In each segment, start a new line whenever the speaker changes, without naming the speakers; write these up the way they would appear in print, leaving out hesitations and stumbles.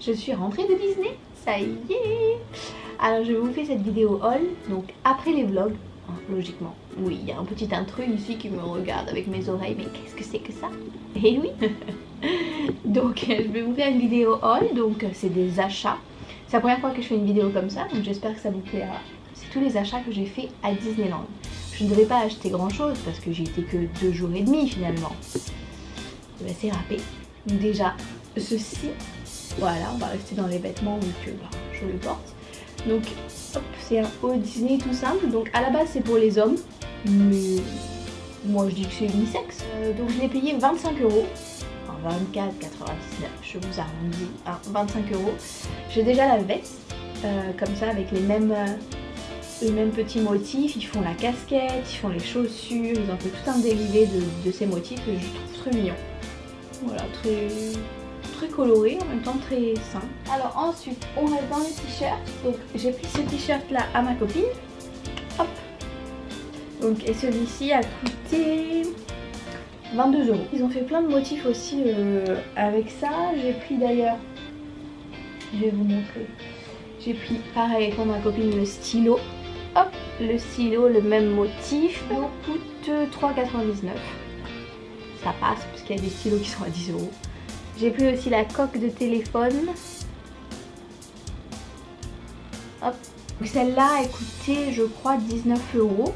je suis rentrée de Disney, ça y est. Alors je vous fais cette vidéo haul, donc après les vlogs, logiquement. Oui, il y a un petit intrus ici qui me regarde avec mes oreilles, mais qu'est-ce que c'est que ça? Eh oui. Donc je vais vous faire une vidéo haul, donc c'est des achats. C'est la première fois que je fais une vidéo comme ça, donc j'espère que ça vous plaira. C'est tous les achats que j'ai fait à Disneyland. Je ne devais pas acheter grand chose parce que j'y étais que 2 jours et demi finalement. Ben, c'est râpé. Donc déjà, ceci, voilà, on va rester dans les vêtements vu que je le porte. Donc hop, c'est un haut Disney tout simple. Donc à la base c'est pour les hommes, mais moi je dis que c'est unisexe. Donc je l'ai payé 25 €. 24,99€, je vous arrondis à 25 €. J'ai déjà la veste, comme ça avec les mêmes petits motifs. Ils font la casquette, ils font les chaussures, ils ont fait tout un dérivé de ces motifs que je trouve très mignon. Voilà, très coloré, en même temps très simple. Alors ensuite, on reste dans les t-shirts. Donc j'ai pris ce t-shirt là à ma copine. Hop. Donc, et celui-ci a coûté 22 €. Ils ont fait plein de motifs aussi avec ça. J'ai pris d'ailleurs, je vais vous montrer. J'ai pris pareil pour ma copine le stylo. Hop, le stylo, le même motif. Il coûte 3,99 €. Ça passe parce qu'il y a des stylos qui sont à 10 €. J'ai pris aussi la coque de téléphone. Hop. Celle-là a coûté je crois 19 €.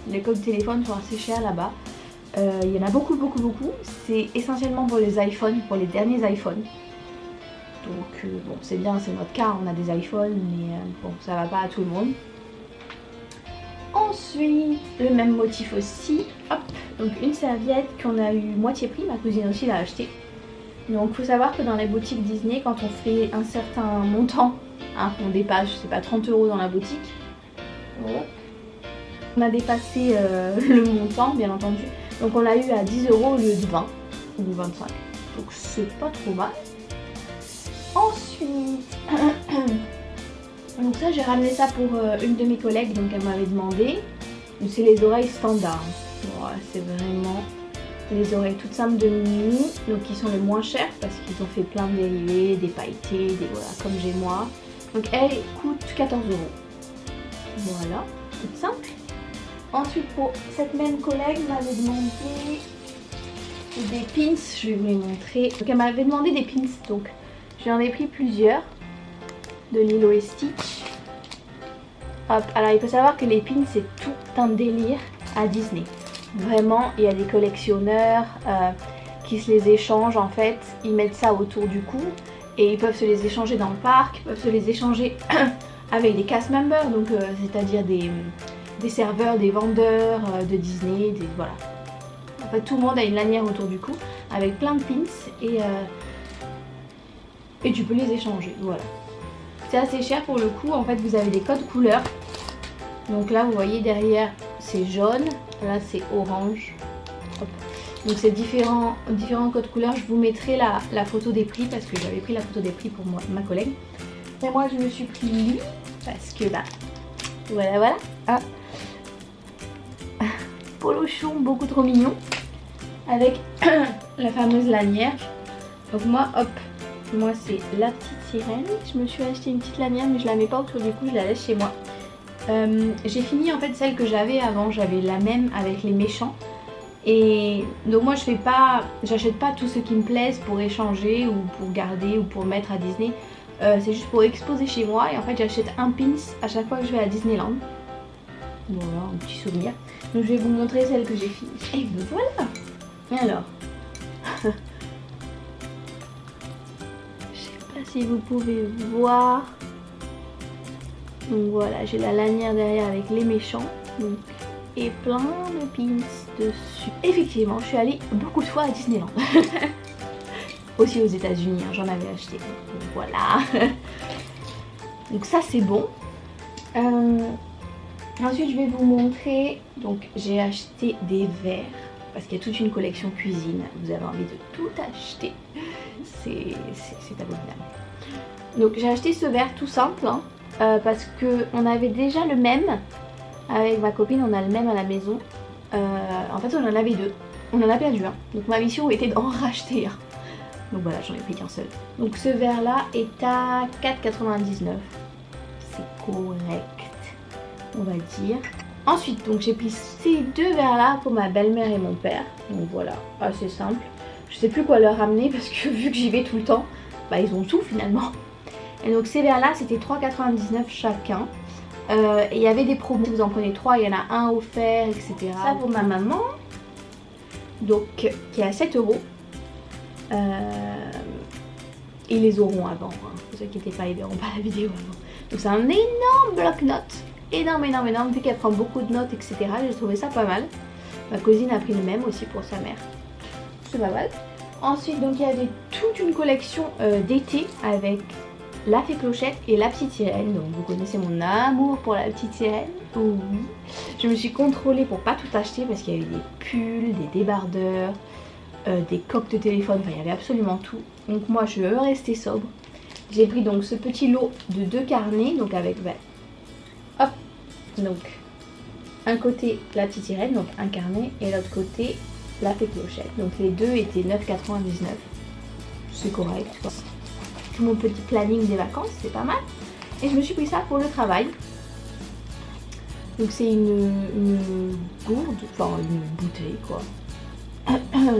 Les coques de téléphone sont assez chères là-bas. Il y en a beaucoup. C'est essentiellement pour les iPhones, pour les derniers iPhones. Donc bon, c'est bien, c'est notre cas, on a des iPhones, mais bon, ça va pas à tout le monde. Ensuite, le même motif aussi. Hop, donc une serviette qu'on a eu moitié prix, ma cousine aussi l'a acheté. Donc faut savoir que dans les boutiques Disney, quand on fait un certain montant, hein, qu'on dépasse, je sais pas, 30 € dans la boutique, on a dépassé le montant bien entendu. Donc on l'a eu à 10 € au lieu de 20 ou 25. Donc c'est pas trop mal. Ensuite, donc ça j'ai ramené ça pour une de mes collègues, donc elle m'avait demandé. C'est les oreilles standards. Voilà, c'est vraiment les oreilles toutes simples de Mini, donc qui sont les moins chères parce qu'ils ont fait plein de dérivés, des pailletés, des voilà comme j'ai moi. Donc elle coûte 14 €. Voilà, toute simple. Ensuite pour cette même collègue m'avait demandé des pins, je vais vous les montrer. Donc elle m'avait demandé des pins, donc j'en ai pris plusieurs de Lilo et Stitch. Hop, alors il faut savoir que les pins c'est tout un délire à Disney. Vraiment, il y a des collectionneurs qui se les échangent en fait. Ils mettent ça autour du cou et ils peuvent se les échanger dans le parc, ils peuvent se les échanger avec des cast members, donc c'est-à-dire des serveurs, des vendeurs de Disney, voilà. En fait, tout le monde a une lanière autour du cou avec plein de pins et tu peux les échanger, voilà. C'est assez cher pour le coup, en fait vous avez des codes couleurs. Donc là vous voyez derrière c'est jaune, là c'est orange. Hop. Donc c'est différents codes couleurs. Je vous mettrai la photo des prix parce que j'avais pris la photo des prix pour ma collègue. Et moi je me suis pris lui parce que bah voilà. Ah. Polochon beaucoup trop mignon avec la fameuse lanière. Donc moi hop, moi c'est la petite sirène. Je me suis acheté une petite lanière mais je la mets pas autour du cou, je la laisse chez moi. J'ai fini en fait celle que j'avais avant, j'avais la même avec les méchants. Et donc moi j'achète pas tout ce qui me plaise pour échanger ou pour garder ou pour mettre à Disney. C'est juste pour exposer chez moi et en fait j'achète un pins à chaque fois que je vais à Disneyland. Voilà, un petit souvenir. Donc je vais vous montrer celle que j'ai finie. Et me voilà. Et alors je sais pas si vous pouvez voir. Donc voilà, j'ai la lanière derrière avec les méchants. Donc, et plein de pins dessus. Effectivement, je suis allée beaucoup de fois à Disneyland. Aussi aux États-Unis, hein, j'en avais acheté. Donc voilà. Donc ça c'est bon. Ensuite je vais vous montrer. Donc j'ai acheté des verres. Parce qu'il y a toute une collection cuisine. Vous avez envie de tout acheter. C'est abominable. Donc j'ai acheté ce verre tout simple. Hein, parce qu'on avait déjà le même. Avec ma copine, on a le même à la maison. En fait on en avait deux. On en a perdu un. Donc ma mission était d'en racheter un. Donc voilà, j'en ai pris qu'un seul. Donc ce verre là est à 4,99. C'est correct, on va dire. Ensuite, donc j'ai pris ces deux verres là pour ma belle-mère et mon père. Donc voilà, assez simple. Je sais plus quoi leur ramener parce que vu que j'y vais tout le temps, bah ils ont tout finalement. Et donc ces verres là c'était 3,99 chacun. Et il y avait des promos, vous en prenez 3, il y en a un offert, etc. Ça pour ma maman, donc qui est à 7 €. Ils les auront avant, hein. Ne vous inquiétez pas, ils verront pas la vidéo avant. Donc c'est un énorme bloc-notes, énorme, vu qu'elle prend beaucoup de notes, etc. J'ai trouvé ça pas mal. Ma cousine a pris le même aussi pour sa mère. C'est pas mal. Ensuite, donc il y avait toute une collection d'été avec la fée Clochette et la petite sirène. Donc vous connaissez mon amour pour la petite sirène. Oh oui. Je me suis contrôlée pour pas tout acheter parce qu'il y avait des pulls, des débardeurs, des coques de téléphone, enfin il y avait absolument tout. Donc moi je veux rester sobre. J'ai pris donc ce petit lot de 2 carnets, donc avec hop, donc un côté la petite sirène, donc un carnet, et l'autre côté la fée Clochette. Donc les deux étaient 9,99. C'est correct. Mon petit planning des vacances, c'est pas mal. Et je me suis pris ça pour le travail. Donc c'est une gourde, enfin une bouteille quoi.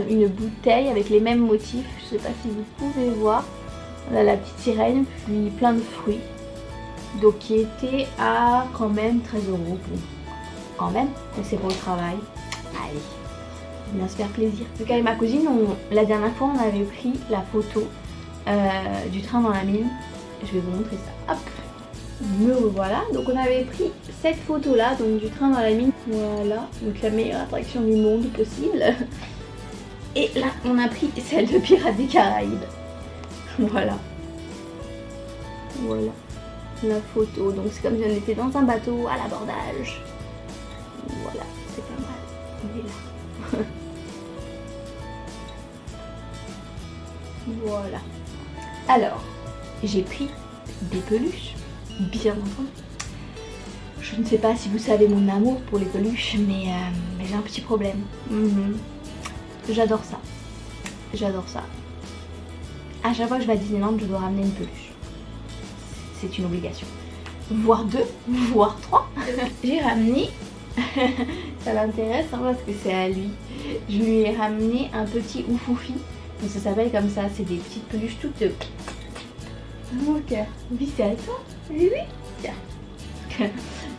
Une bouteille avec les mêmes motifs, je sais pas si vous pouvez voir. On a la petite sirène, puis plein de fruits. Donc qui était à quand même 13 €. Bon, quand même, c'est pour le travail. Allez, bien se faire plaisir. Donc avec ma cousine, la dernière fois on avait pris la photo du train dans la mine. Je vais vous montrer ça. Hop, me revoilà. Donc on avait pris cette photo là, donc du train dans la mine. Voilà, donc la meilleure attraction du monde possible. Et là on a pris celle de Pirates des Caraïbes. Voilà. Voilà la photo. Donc c'est comme si on était dans un bateau à l'abordage. Voilà, c'est pas mal. On est là. Voilà. Alors, j'ai pris des peluches, bien entendu. Je ne sais pas si vous savez mon amour pour les peluches, mais j'ai un petit problème. J'adore ça. J'adore ça. À chaque fois que je vais à Disneyland, je dois ramener une peluche. C'est une obligation. Voire 2, voire 3. J'ai ramené, ça l'intéresse hein, parce que c'est à lui. Je lui ai ramené un petit oufoufi. Donc ça s'appelle comme ça, c'est des petites peluches toutes... Mon cœur. Oui, c'est à toi. Oui, oui. Tiens.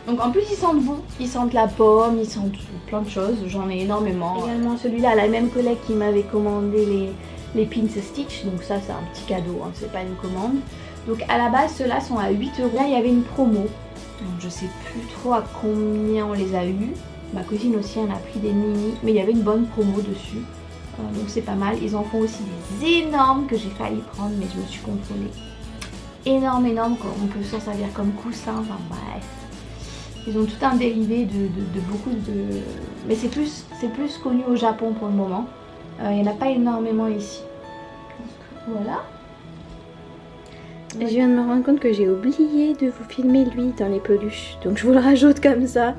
Donc en plus ils sentent bon. Ils sentent la pomme, ils sentent plein de choses. J'en ai énormément. Également celui-là, la même collègue qui m'avait commandé les pins Stitch. Donc ça c'est un petit cadeau, hein, c'est pas une commande. Donc à la base ceux-là sont à 8 €. Là il y avait une promo. Donc je sais plus trop à combien on les a eu. Ma cousine aussi en a pris des mini. Mais il y avait une bonne promo dessus. Donc c'est pas mal. Ils en font aussi des énormes que j'ai failli prendre mais je me suis contrôlée. Énorme, on peut s'en servir comme coussin, enfin bref. Ils ont tout un dérivé de beaucoup de... Mais c'est plus connu au Japon pour le moment. Il n'y en a pas énormément ici. Voilà.
Je viens de me rendre compte que j'ai oublié de vous filmer lui dans les peluches. Donc je vous le rajoute comme ça.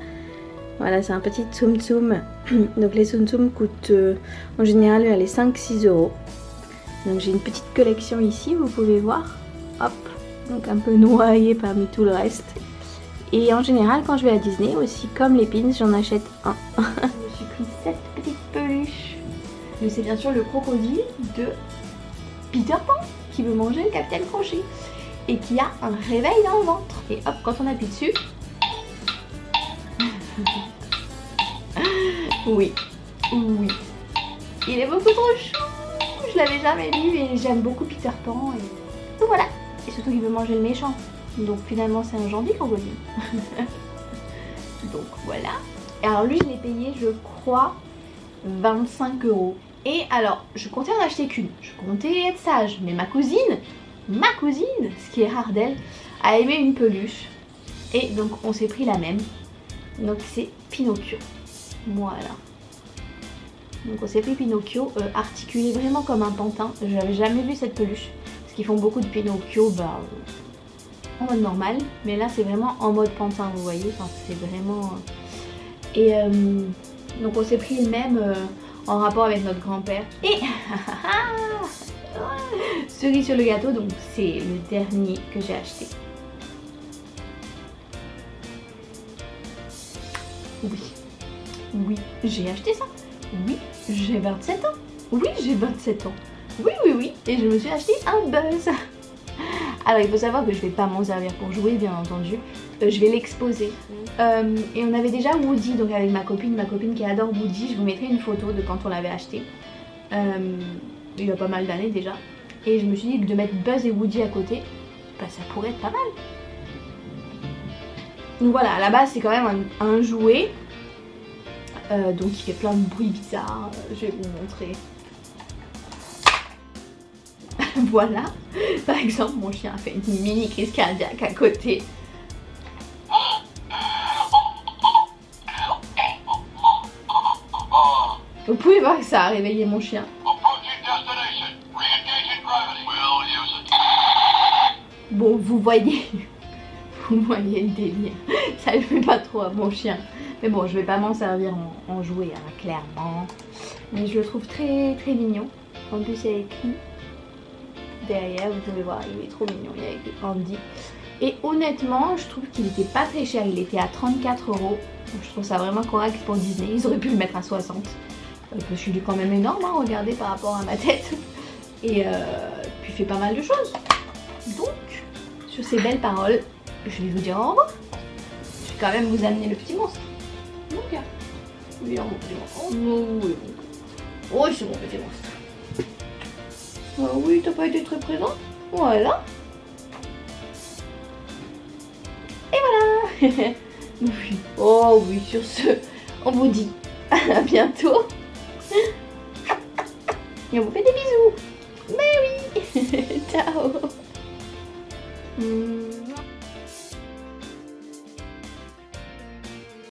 Voilà, c'est un petit Tsum Tsum. Donc les Tsum Tsum coûtent en général les 5-6 €. Donc j'ai une petite collection ici, vous pouvez voir. Hop, donc un peu noyé parmi tout le reste. Et en général quand je vais à Disney aussi, comme les pins, j'en achète un. Je me suis pris cette petite peluche.
Mais c'est bien sûr le crocodile de Peter Pan qui veut manger le Capitaine Crochet et qui a un réveil dans le ventre. Et hop, quand on appuie dessus... oui, oui. Il est beaucoup trop chou. Je l'avais jamais vu et j'aime beaucoup Peter Pan. Et donc voilà. Et surtout qu'il veut manger le méchant. Donc finalement c'est un gentil crocodile. Donc voilà. Et alors lui je l'ai payé je crois 25 €. Et alors je comptais en acheter qu'une. Je comptais être sage. Mais ma cousine, ce qui est rare d'elle, a aimé une peluche. Et donc on s'est pris la même. Donc c'est Pinocchio. Voilà. Donc on s'est pris Pinocchio articulé vraiment comme un pantin. J'avais jamais vu cette peluche. Parce qu'ils font beaucoup de Pinocchio en mode normal. Mais là c'est vraiment en mode pantin, vous voyez. Enfin, c'est vraiment... Et donc on s'est pris le même en rapport avec notre grand-père. Et Cerise sur le gâteau, donc c'est le dernier que j'ai acheté. Oui, oui, j'ai acheté ça. Oui, j'ai 27 ans. Oui, j'ai 27 ans. Oui, oui, oui. Et je me suis acheté un buzz. Alors, il faut savoir que je vais pas m'en servir pour jouer, bien entendu. Je vais l'exposer. Et on avait déjà Woody, donc avec ma copine qui adore Woody. Je vous mettrai une photo de quand on l'avait acheté. Il y a pas mal d'années déjà. Et je me suis dit que de mettre Buzz et Woody à côté, bah, ça pourrait être pas mal. Donc voilà, à la base c'est quand même un jouet. Donc il fait plein de bruits bizarres. Je vais vous montrer. Voilà. Par exemple, mon chien a fait une mini crise cardiaque à côté. Vous pouvez voir que ça a réveillé mon chien. Bon, vous voyez le délire. Ça lui fait pas trop à mon chien. Mais bon, je vais pas m'en servir en jouet, hein, clairement. Mais je le trouve très très mignon. En plus, il y a écrit derrière, vous pouvez voir, il est trop mignon. Il y a écrit Andy. Et honnêtement, je trouve qu'il était pas très cher. Il était à 34 €. Donc je trouve ça vraiment correct pour Disney. Ils auraient pu le mettre à 60. Parce que je suis quand même énorme, hein, regardez par rapport à ma tête. Et puis il fait pas mal de choses. Donc, sur ces belles paroles, je vais vous dire au revoir. Je vais quand même vous amener le petit monstre. Donc, oui, mon petit monstre. Oh, c'est mon petit monstre. Ah oui, t'as pas été très présent. Voilà. Et voilà. Oui. Oh oui, sur ce, on vous dit à bientôt. Et on vous fait des bisous. Mais oui. Ciao.